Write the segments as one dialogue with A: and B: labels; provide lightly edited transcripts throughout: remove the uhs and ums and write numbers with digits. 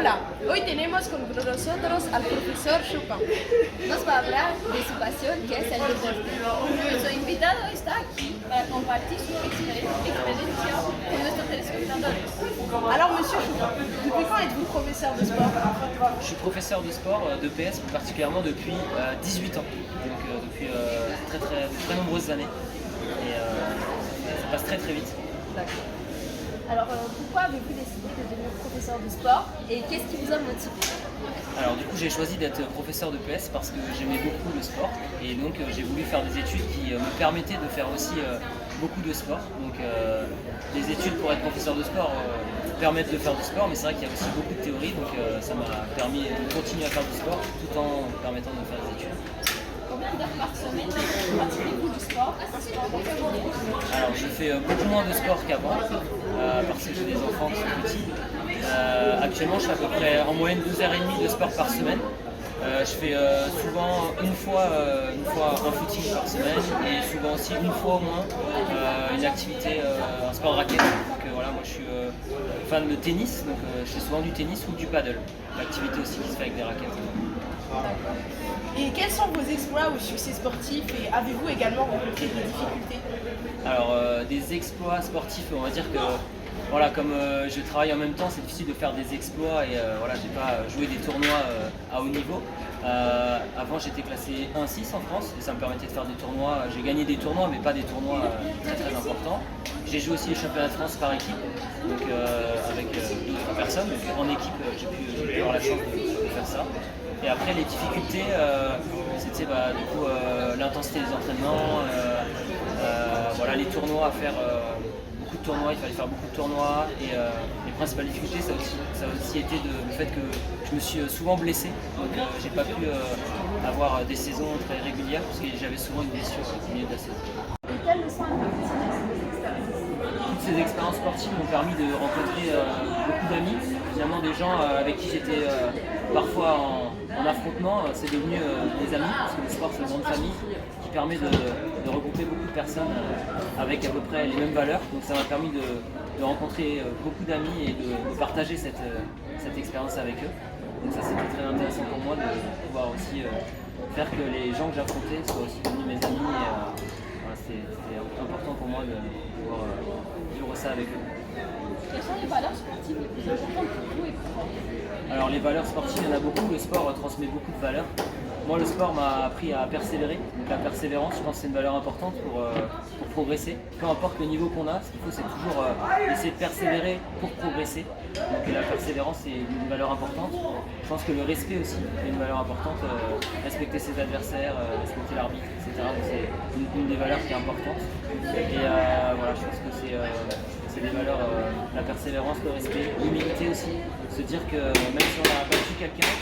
A: Hola, hoy tenemos con nosotros al profesor Chopin. Nos va a hablar de su pasión, que es el deporte. Nuestro invitado está aquí para compartir su experiencia con nuestros telespectadores. Alors, monsieur Chopin, depuis quand êtes-vous professeur de sport?
B: Je suis professeur de sport, de PS plus particulièrement depuis 18 ans, donc depuis de très nombreuses années. Et ça passe très vite.
A: D'accord. Alors, pourquoi avez-vous décidé de devenir professeur de sport et qu'est-ce qui vous a motivé?
B: Alors du coup j'ai choisi d'être professeur de PS parce que j'aimais beaucoup le sport et donc j'ai voulu faire des études qui me permettaient de faire aussi beaucoup de sport. Donc les études pour être professeur de sport permettent de faire du sport, mais c'est vrai qu'il y a aussi beaucoup de théorie, donc ça m'a permis de continuer à faire du sport tout en permettant de faire des études.
A: Combien d'heures par semaine pratiquez-vous du sport?
B: Alors je fais beaucoup moins de sport qu'avant, parce que j'ai des enfants qui sont petits. Actuellement je fais à peu près en moyenne 12h30 de sport par semaine. Je fais souvent une fois un footing par semaine et souvent aussi une fois au moins une activité, un sport de raquette. Donc voilà, moi je suis fan de tennis, donc je fais souvent du tennis ou du paddle. L'activité aussi qui se fait avec des raquettes.
A: Et quels sont vos exploits ou succès sportifs et avez-vous également rencontré des difficultés?
B: Alors des exploits sportifs, on va dire que voilà, comme je travaille en même temps, c'est difficile de faire des exploits et voilà, j'ai pas joué des tournois à haut niveau. Avant j'étais classé 1-6 en France et ça me permettait de faire des tournois. J'ai gagné des tournois mais pas des tournois très importants. J'ai joué aussi les championnats de France par équipe, donc avec d'autres personnes. Donc, en équipe j'ai pu avoir la chance de faire ça. Et après les difficultés, c'était du coup l'intensité des entraînements, voilà, les tournois à faire. Beaucoup de tournois, il fallait faire beaucoup de tournois et les principales difficultés ça a aussi été le fait que je me suis souvent blessé, donc j'ai pas pu avoir des saisons très régulières parce que j'avais souvent une blessure au milieu de la saison.
A: Et quelles leçons avez-vous tirées de ces expériences?
B: Toutes ces expériences sportives m'ont permis de rencontrer beaucoup d'amis, finalement des gens avec qui j'étais parfois en affrontement, c'est devenu des amis parce que le sport c'est une grande famille qui permet de regrouper beaucoup de personnes avec à peu près les mêmes valeurs. Donc ça m'a permis de rencontrer beaucoup d'amis et de partager cette expérience avec eux. Donc ça c'était très intéressant pour moi de pouvoir aussi faire que les gens que j'affrontais soient aussi devenus mes amis. Et, voilà, c'était important pour moi de pouvoir vivre ça avec eux.
A: Quelles sont les valeurs sportives les plus importantes pour vous et pourquoi?
B: Alors les valeurs sportives, il y en a beaucoup, le sport transmet beaucoup de valeurs. Moi le sport m'a appris à persévérer, donc la persévérance je pense que c'est une valeur importante pour progresser. Peu importe le niveau qu'on a, ce qu'il faut c'est toujours essayer de persévérer pour progresser. Donc la persévérance c'est une valeur importante. Je pense que le respect aussi est une valeur importante, respecter ses adversaires, respecter l'arbitre, etc. Donc c'est une des valeurs qui est importante. Et voilà, je pense que c'est des valeurs, la persévérance, le respect, l'humilité aussi, se dire que même si on a battu quelqu'un,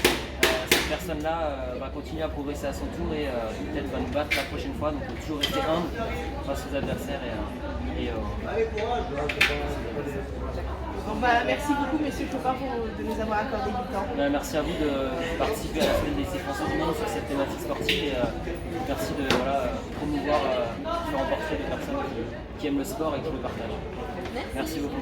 B: cette personne-là va continuer à progresser à son tour et peut-être va nous battre la prochaine fois, donc il faut toujours rester humble face aux adversaires.
A: Bon, merci beaucoup monsieur Chopin de nous avoir accordé du temps.
B: Merci à vous de participer à la semaine des Français du monde sur cette thématique sportive et merci de promouvoir différents portraits de personnes qui aiment le sport et qui le partagent. Merci beaucoup.